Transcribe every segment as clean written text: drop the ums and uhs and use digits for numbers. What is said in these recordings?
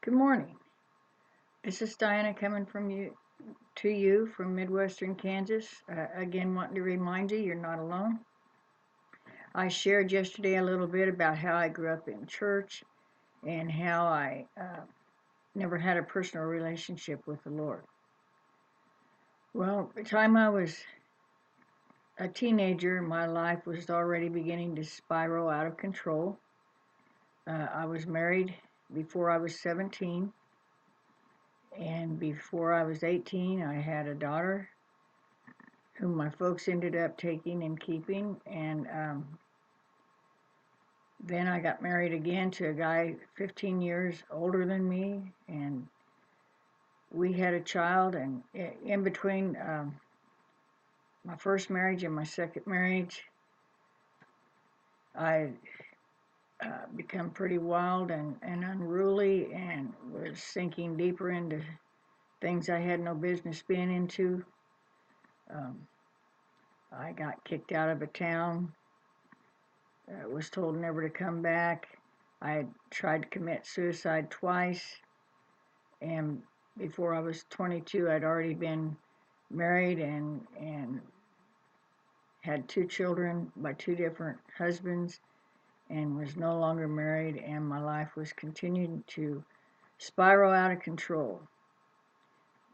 Good morning. This is Diana coming from you to you from Midwestern Kansas. Again, wanting to remind you you're not alone. I shared yesterday a little bit about how I grew up in church and how I never had a personal relationship with the Lord. Well, by the time I was a teenager, my life was already beginning to spiral out of control. I was married before I was 17, and before I was 18, I had a daughter whom my folks ended up taking and keeping. And then I got married again to a guy 15 years older than me, and we had a child. And in between my first marriage and my second marriage, I become pretty wild and unruly and was sinking deeper into things I had no business being into. Um, I got kicked out of a town, was told never to come back. I had tried to commit suicide twice, and before I was 22, I'd already been married and had two children by two different husbands, and was no longer married, and my life was continuing to spiral out of control.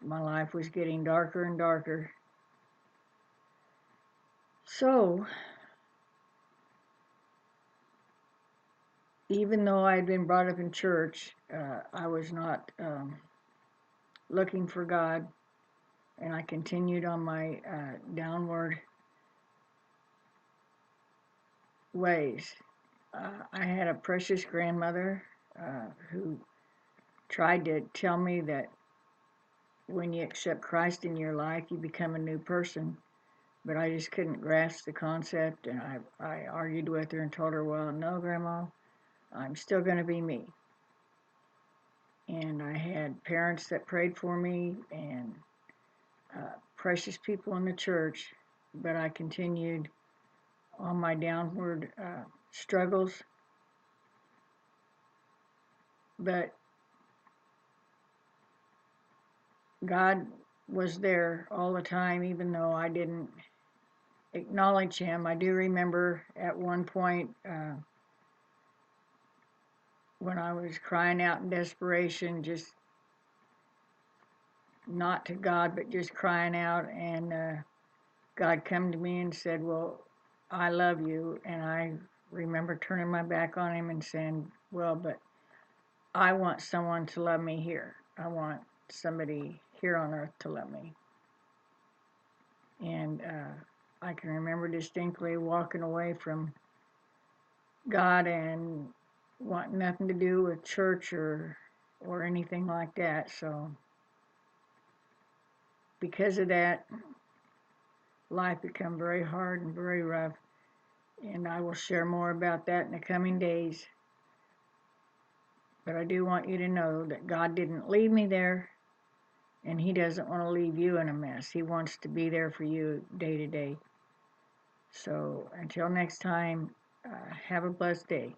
My life was getting darker and darker. So, even though I'd been brought up in church, I was not looking for God, and I continued on my downward ways. I had a precious grandmother who tried to tell me that when you accept Christ in your life, you become a new person. But I just couldn't grasp the concept, and I argued with her and told her, well, no, Grandma, I'm still going to be me. And I had parents that prayed for me and precious people in the church, but I continued on my downward struggles. But God was there all the time, even though I didn't acknowledge Him. I do remember at one point when I was crying out in desperation, just not to God, but just crying out, and God come to me and said, well, I love you. And I remember turning my back on Him and saying, well, but I want someone to love me here. I want somebody here on earth to love me. And I can remember distinctly walking away from God and wanting nothing to do with church or anything like that. So because of that, life became very hard and very rough. And I will share more about that in the coming days. But I do want you to know that God didn't leave me there, and He doesn't want to leave you in a mess. He wants to be there for you day to day. So until next time, have a blessed day.